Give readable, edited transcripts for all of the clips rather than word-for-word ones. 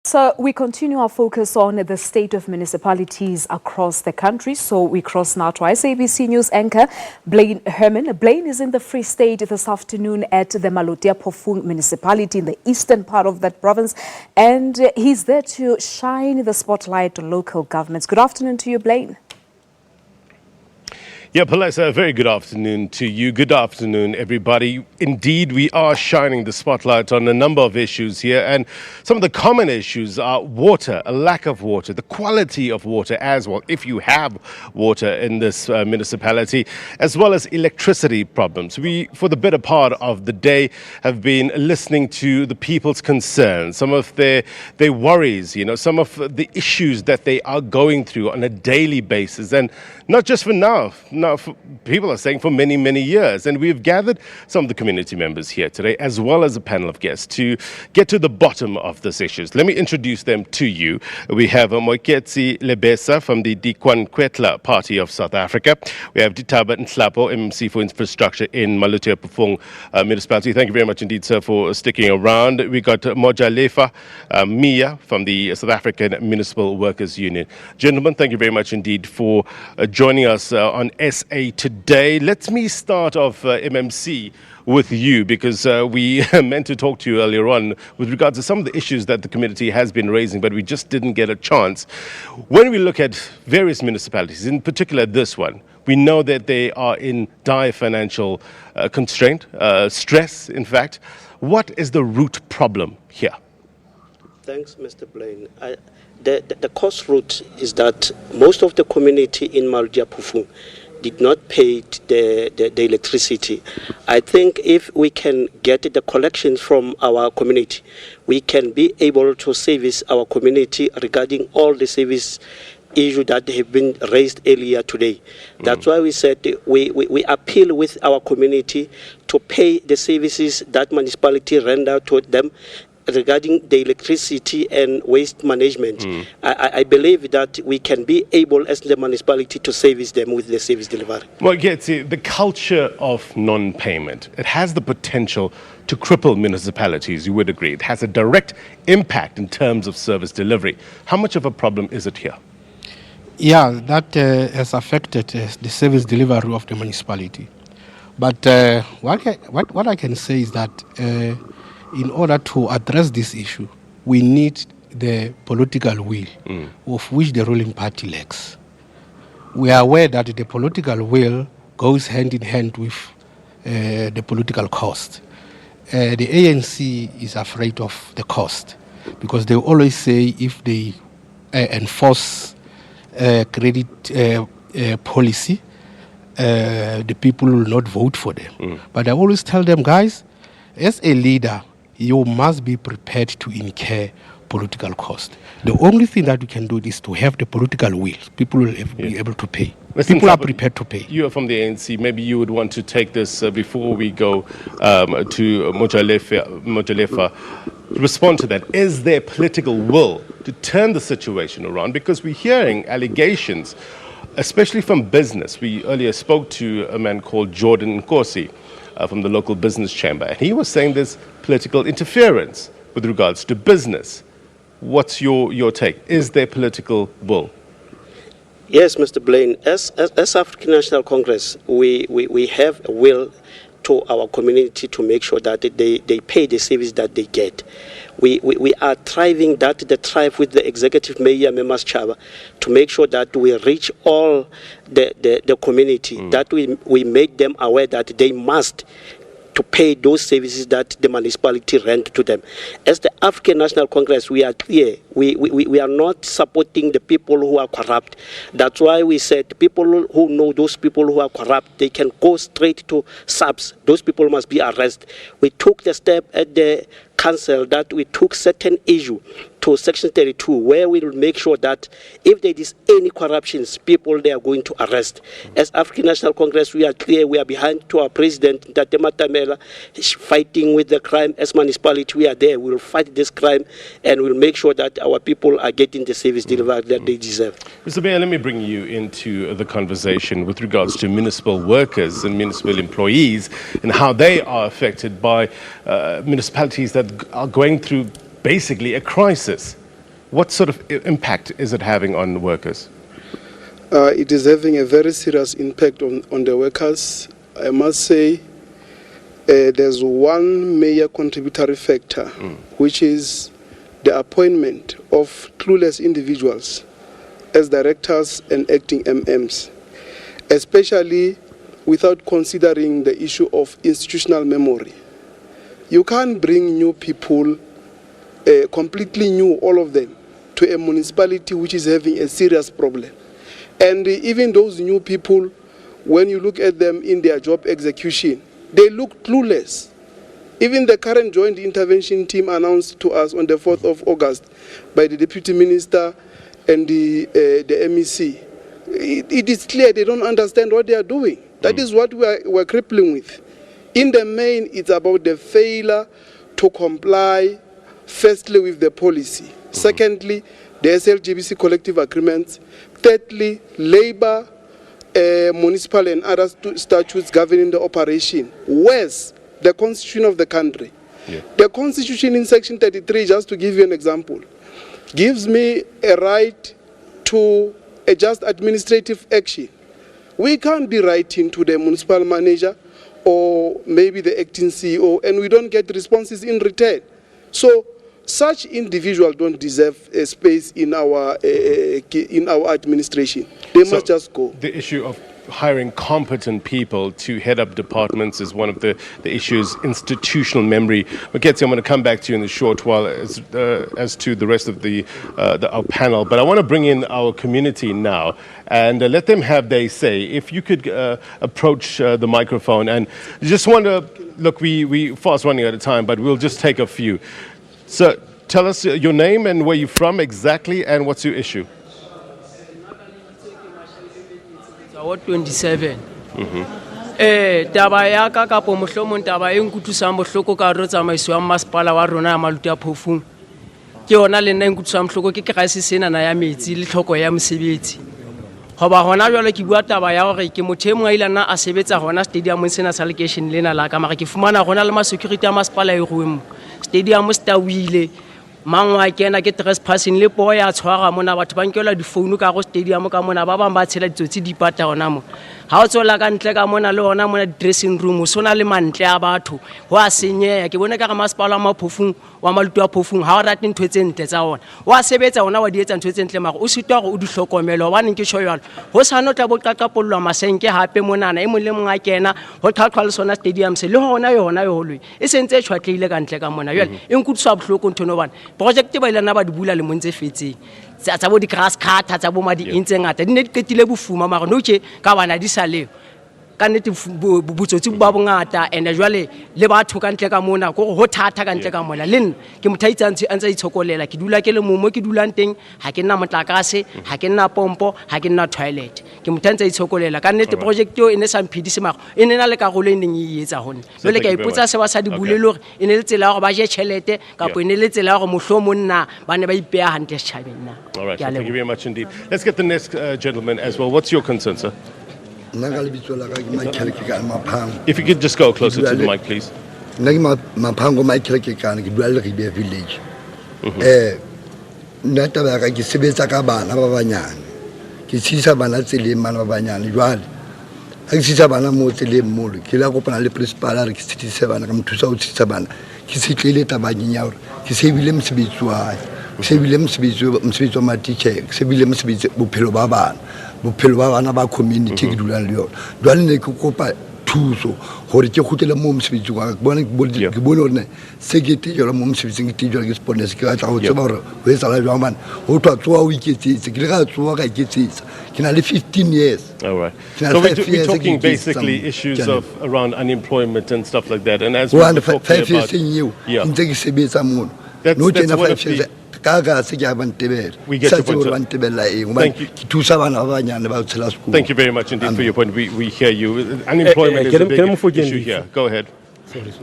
So we continue our focus on the state of municipalities across the country. So we cross now to SABC News anchor Blain Herman. Blain is in the Free State this afternoon at the Maluti-a-Phofung Municipality in the eastern part of that province. And he's there to shine the spotlight on local governments. Good afternoon to you, Blain. Yeah, Palesa, a very good afternoon to you. Good afternoon, everybody. Indeed, we are shining the spotlight on a number of issues here, and some of the common issues are water, a lack of water, the quality of water as well, if you have water in this municipality, as well as electricity problems. We, for the better part of the day, have been listening to the people's concerns, some of their worries, some of the issues that they are going through on a daily basis, and not just for now. People are saying for many, many years. And we've gathered some of the community members here today, as well as a panel of guests, to get to the bottom of these issues. Let me introduce them to you. We have Moiketsi Lebesa from the Dikwankwetla Party of South Africa. We have Ditaba Nhlapo, MMC for Infrastructure in Maluti-a-Phofung Municipality. Thank you very much indeed, sir, for sticking around. We got Mojalefa Mia from the South African Municipal Workers Union. Gentlemen, thank you very much indeed for joining us on SA Today. Let me start off, MMC, with you, because we meant to talk to you earlier on with regards to some of the issues that the community has been raising, but we just didn't get a chance. When we look at various municipalities, in particular this one, we know that they are in dire financial constraint, stress, in fact. What is the root problem here? Thanks, Mr. Blain. The cause root is that most of the community in Maluti-a-Phofung did not pay the electricity. I think if we can get the collections from our community, we can be able to service our community regarding all the service issues that have been raised earlier today. That's why we said we appeal with our community to pay the services that municipality render to them regarding the electricity and waste management. I believe that we can be able as the municipality to service them with the service delivery. Well, the culture of non-payment, it has the potential to cripple municipalities, you would agree. It has a direct impact in terms of service delivery. How much of a problem is it here? Yeah, that has affected the service delivery of the municipality. But what I can say is that in order to address this issue, we need the political will of which the ruling party lacks. We are aware that the political will goes hand in hand with the political cost. The ANC is afraid of the cost because they always say if they enforce credit policy, the people will not vote for them. But I always tell them, guys, as a leader, you must be prepared to incur political cost. The only thing that we can do is to have the political will. People will be able to pay. People are prepared to pay. You are from the ANC. Maybe you would want to take this before we go to Mojalefa. Respond to that. Is there political will to turn the situation around? Because we're hearing allegations, especially from business. We earlier spoke to a man called Jordan Nkosi from the local business chamber. And he was saying there's political interference with regards to business. What's your take? Is there political will? Yes, Mr. Blain. As African National Congress, we have a will to our community to make sure that they pay the service that they get. We are thriving the thrive with the executive mayor members chaba to make sure that we reach all the community, that we make them aware that they must to pay those services that the municipality rent to them. As the African National Congress, we are clear. We are not supporting the people who are corrupt. That's why we said people who know those people who are corrupt, they can go straight to SABC. Those people must be arrested. We took the step at the council that we took certain issue to Section 32, where we will make sure that if there is any corruptions, people they are going to arrest. As African National Congress, we are clear, we are behind to our president, Tatema Tamela, fighting with the crime. As municipality, we are there. We will fight this crime and we'll make sure that our people are getting the service delivered that they deserve. Mr. Mayor, let me bring you into the conversation with regards to municipal workers and municipal employees and how they are affected by municipalities that are going through basically a crisis. What sort of impact is it having on workers? It is having a very serious impact on the workers. I must say there's one major contributory factor, which is the appointment of clueless individuals as directors and acting MMs, especially without considering the issue of institutional memory. You can't bring new people, completely new, all of them, to a municipality which is having a serious problem. And even those new people, when you look at them in their job execution, they look clueless. Even the current joint intervention team announced to us on the 4th of August by the Deputy Minister and the MEC, it is clear they don't understand what they are doing. That is what we're crippling with. In the main, it's about the failure to comply, firstly, with the policy. Secondly, the SLGBC collective agreements. Thirdly, labor, municipal and other statutes governing the operation. Worse, the constitution of the country. Yeah. The constitution in section 33, just to give you an example, gives me a right to a just administrative action. We can't be writing to the municipal manager or maybe the acting CEO and we don't get responses in return. So such individuals don't deserve a space in our administration. They must just go. The issue of hiring competent people to head up departments is one of the issues. Institutional memory. Maketsi, I'm going to come back to you in a short while as to the rest of our panel. But I want to bring in our community now and let them have their say. If you could approach the microphone and just want to look, we fast running out of time, but we'll just take a few. So tell us your name and where you're from exactly and what's your issue. Ward 27. Taba ya ka kapo mohlomong taba e nkutlwisang bohloko ka re tsamaiso ya masepala wa rona ya Maluti-a-Phofung. Ke yona le nna nkutlwisang bohloko ke kerase sena na ya metsi le tlhoko ya mosebetsi. Hoba hona jwale ke bua taba ya hore ke motho e mong a ile nna a sebetsa hona stadium sena sa location lena la ka mara ke fumana hona le ma security ya masepala e ruweng. Stadium stawile mang wa kena ke trespassing le poa ya tshwara mona batho ba nkela di phone ka go stadium ka mona ba bang ba tshela ditsotsi di pata hona mo ha o tsola ka ntle ka mona le hona mona dressing room so na le mantle a batho ho a senyeya ke bone ka ga masepala wa Phofung wa Maluti-a-Phofung ha o rate ntwe tse ntle tsa ona wa sebetsa ona wa di etsa ntwe tse ntle mara o sitwa go o di hlokomela wa neng ke sho yalo ho sa no tla bo qaqapollwa masenke hape monana e mo le mong a kena ho tlhatlhwa le sona stadium se le hona yona yo holwe e sentse tshwatlile ka ntle ka mona jwale e nkutswa bohloko nthono bana project ba ile na ba di bula le montse fetseng tsa bo di grass cutter tsa bo ma di intse ngata di ne di ketile bofuma mara no ke ka bana di sa leo ka nete botsotsi ba bongata and jwale le batho ka ntle ka mona go ho thata ka ntle ka mona le ke mothaitsa ntse itshokolela ke dula ke le mo ke dulang teng ha ke nna motlakase ha ke nna pompo ha ke nna toilet ke mothaitsa itshokolela ka nete project yo ene sa mphidise mago ene na le ka golo ene e etsa hona jwale ka ipotsa se ba sa di bulelo gore ene le tsela go ba je chelete ka po ene le tsela go mohlomonna ba ne ba ipeya hantle setšhabeng na. All right, thank you very much indeed. Let's get the next gentleman as well. What's your concern, sir? If you could just go closer to the mic, please. Village. Nata ba ka ke sebetsa ka bana ba banyane ke tsisa bana tseleng mana ba banyane jwale a ke tsisa bana mo tseleng molo ke la kopana le principal a re ke tsitse bana ka mothusa o tsitsa bana ke setlele tabanyeng ya hore ke sebile mosebetsi wa ke sebile mosebetsi wa ma teacher ke sebile mosebetsi bophelo ba bana ba community ke dulang le yona jwale ne ke kopa thuso gore ke khutele mo mosebetsi wa ke bone hore se ke tijela mo mosebetsing ke tijela ke sponsor ke tla go tseba hore ho etsa jwa man ho twa tsoa o iketsetse ke le ga tsoa ka iketsetsa ke na le 15 years. All right, so we're talking basically issues of around unemployment and stuff like that, and as we're talking about 5 years in you ntse ke sebetsa mo no tena 5 years we get your point. Thank you very much indeed for your point. We hear you. Unemployment is a big issue here. Go ahead. Service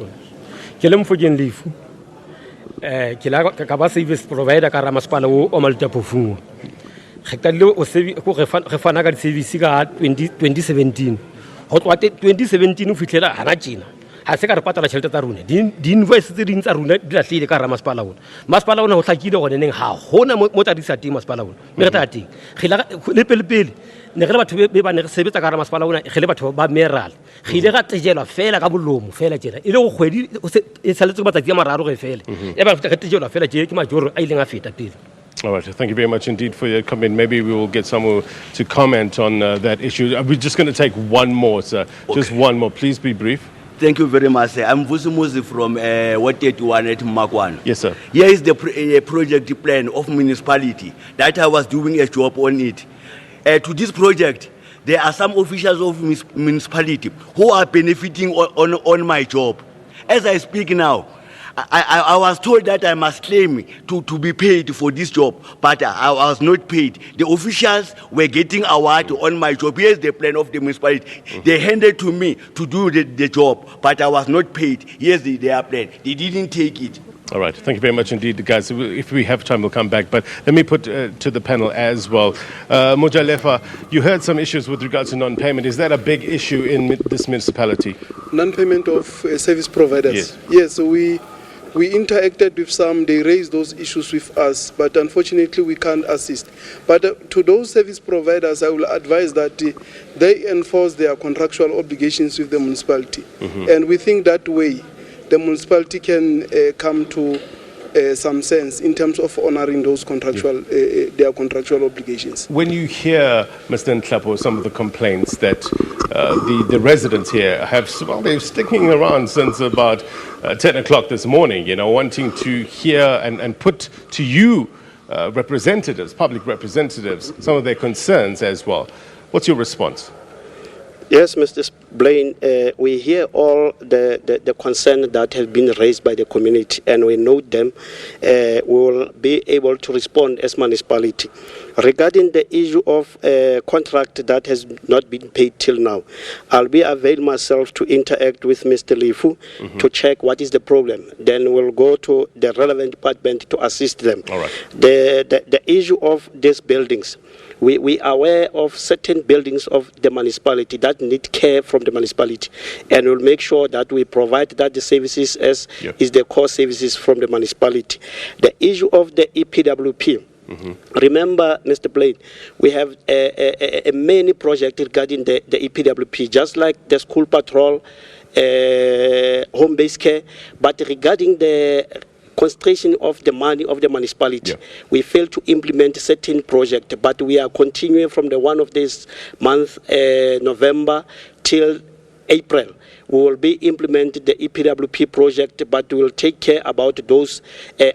provider ka Masepala o Maluti-a-Phofung. Gekalo o se go re fana ka service ka 2017. Ho tloa 2017 o fitlela hana tjena. ha se ka re patala tšhelete tsa rona di-invoice tse ding tsa rona di latlhile ka gara masepala ona masepala ona go tlhakile gone neng ga gona mo tsa di sa teng masepala ona mme re tla teng le pelepele ne re le batho be ba ne re sebetsa ka gara masepala ona ge le batho ba meral ge ile ga tejelwa fela ka bolomo fela tjena e le go kgwedi e saletse go matsatsi a mararo ge fele e ba ge tejelwa fela tje ke majoro a ileng a feta pele. All right, thank you very much indeed for your comment. Maybe we will get someone to comment on that issue. We're just going to take one more, sir. Okay. Just one more. Please be brief. Thank you very much, sir. I'm Vusumuzi from Ward 31 at Makwan. Yes, sir. Here is the project plan of municipality that I was doing a job on it. To this project, there are some officials of municipality who are benefiting on my job. As I speak now, I was told that I must claim to be paid for this job, but I was not paid. The officials were getting award on my job. Here's the plan of the municipality. They handed to me to do the job, but I was not paid. Here's their plan. They didn't take it. All right. Thank you very much indeed, guys. If we have time, we'll come back. But let me put to the panel as well. Mojalefa, you heard some issues with regards to non-payment. Is that a big issue in this municipality? Non-payment of service providers. Yes. Yes, we interacted with some, they raised those issues with us, but unfortunately we can't assist. But to those service providers, I will advise that they enforce their contractual obligations with the municipality. And we think that way the municipality can come to some sense in terms of honoring those contractual, their contractual obligations. When you hear, Mr. Nhlapo, some of the complaints that the residents here have, well, they're sticking around since about 10 o'clock this morning, you know, wanting to hear and put to you, representatives, public representatives, some of their concerns as well. What's your response? Yes, Mr. Blain, we hear all the concern that has been raised by the community, and we note them. We will be able to respond as municipality. Regarding the issue of contract that has not been paid till now, I'll be avail myself to interact with Mr. Lifu to check what is the problem. Then we'll go to the relevant department to assist them. All right. The issue of these buildings, we are aware of certain buildings of the municipality that need care from the municipality, and we'll make sure that we provide that the services as is the core services from the municipality. The issue of the EPWP, remember, Mr. Blain, we have a many projects regarding the EPWP, just like the school patrol, home-based care, but regarding the concentration of the money of the municipality, we failed to implement certain projects, but we are continuing from the one of this month, November, till April. We will be implementing the EPWP project, but we will take care about those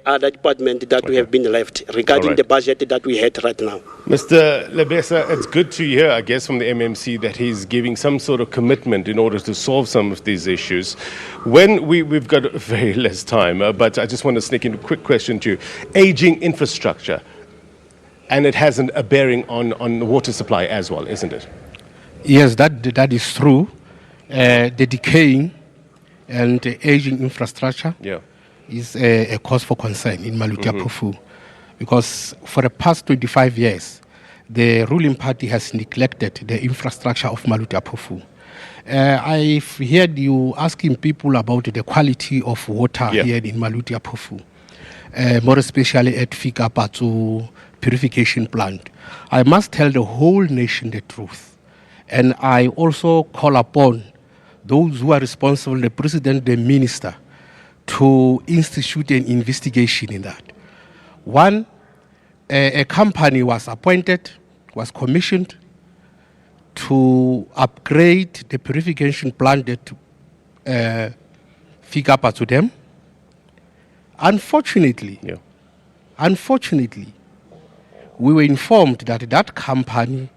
other departments that we have been left regarding the budget that we had right now. Mr. Lebesa, it's good to hear, I guess, from the MMC that he's giving some sort of commitment in order to solve some of these issues. When we've got very less time, but I just want to sneak in a quick question to you. Aging infrastructure, and it has a bearing on water supply as well, isn't it? Yes, that is true. The decaying and aging infrastructure is a cause for concern in Maluti-a-Phofung, because for the past 25 years, the ruling party has neglected the infrastructure of Maluti-a-Phofung. I've heard you asking people about the quality of water here in Maluti-a-Phofung, more especially at Fikapatso purification plant. I must tell the whole nation the truth, and I also call upon those who are responsible, the president, the minister, to institute an investigation in that. One, a company was appointed, was commissioned to upgrade the purification plant at Fikapa to them. Unfortunately, we were informed that that company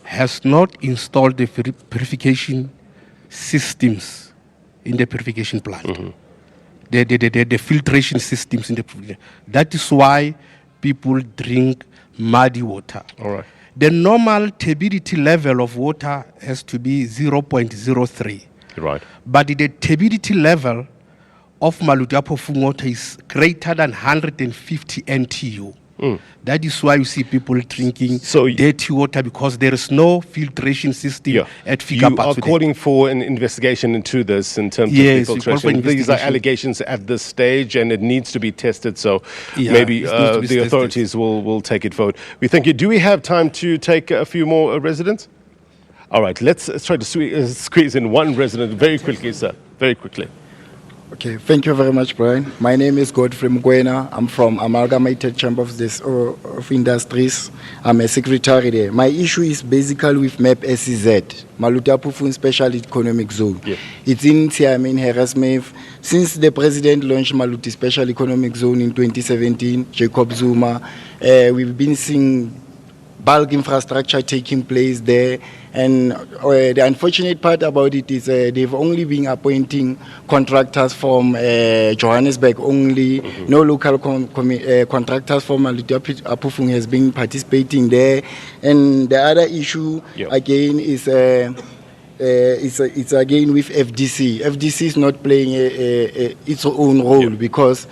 has not installed the purification systems in the purification plant, the filtration systems in the purification. That is why people drink muddy water. All right. The normal turbidity level of water has to be 0.03. Right. But the turbidity level of Maluti-a-Phofung water is greater than 150 NTU. That is why you see people drinking So- dirty water because there is no filtration system at Fika You are calling for an investigation into this in terms Yes, of we call for filtration. These are investigation. allegations at this stage and it needs to be tested. So Yeah, maybe it needs to be the tested. authorities will take it forward. We thank you. Do we have time to take a few more residents? All right, let's try to squeeze in one resident very quickly, sir. Very quickly. Okay, thank you very much, Brian. My name is Godfrey Mkwena. I'm from Amalgamated Chamber of Industries. I'm a secretary there. My issue is basically with MAP SEZ, Maluti-a-Phofung Special Economic Zone. Yeah. It's in Tiamin, Harrismith. Since the president launched Maluti Special Economic Zone in 2017, Jacob Zuma, we've been seeing bulk infrastructure taking place there. And the unfortunate part about it is they've only been appointing contractors from Johannesburg only. No local contractors from Maluti-a-Phofung has been participating there. And the other issue again is it's again with FDC. FDC is not playing its own role because,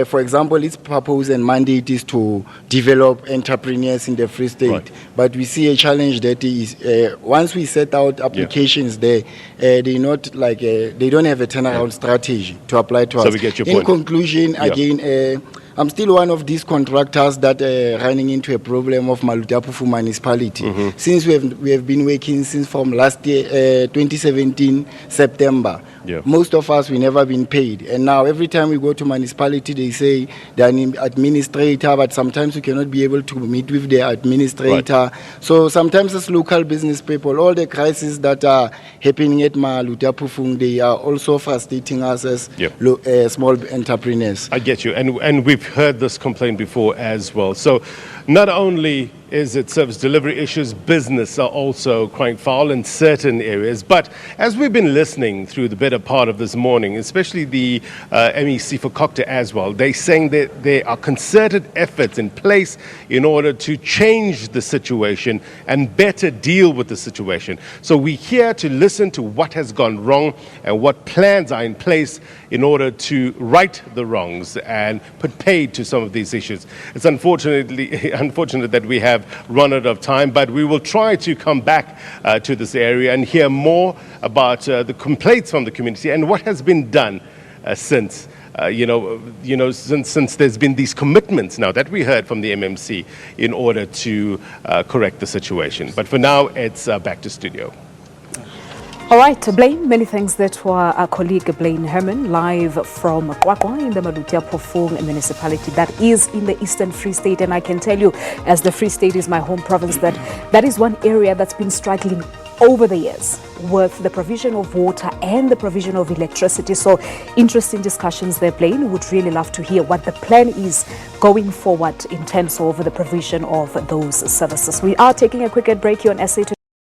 for example, its purpose and mandate is to develop entrepreneurs in the Free State. Right. But we see a challenge that is once we set out applications there, they not like they don't have a turnaround strategy to apply to us. So we get your In point. conclusion, again. I'm still one of these contractors that running into a problem of Maluti-a-Phofung Municipality. Since we have been working since from last year, 2017 September. Yeah. Most of us we never been paid, and now every time we go to municipality, they say they're an administrator, but sometimes we cannot be able to meet with the administrator. So sometimes as local business people, all the crises that are happening at Maluti-a-Phofung, they are also frustrating us as small entrepreneurs. I get you. And we've heard this complaint before as well. So not only is it service delivery issues, business are also crying foul in certain areas. But as we've been listening through the better part of this morning, especially the MEC for Contractor as well, they're saying that there are concerted efforts in place in order to change the situation and better deal with the situation. So we're here to listen to what has gone wrong and what plans are in place in order to right the wrongs and put paid to some of these issues. It's unfortunate that we have run out of time, but we will try to come back to this area and hear more about the complaints from the community and what has been done since since there's been these commitments now that we heard from the MMC in order to correct the situation. But for now, it's back to studio. All right, Blain, many thanks there to our colleague Blain Herman, live from Kwakwa in the Maluti-a-Phofung Municipality that is in the Eastern Free State. And I can tell you, as the Free State is my home province, that is one area that's been struggling over the years with the provision of water and the provision of electricity. So interesting discussions there, Blain. Would really love to hear what the plan is going forward in terms of the provision of those services. We are taking a quick break here on SA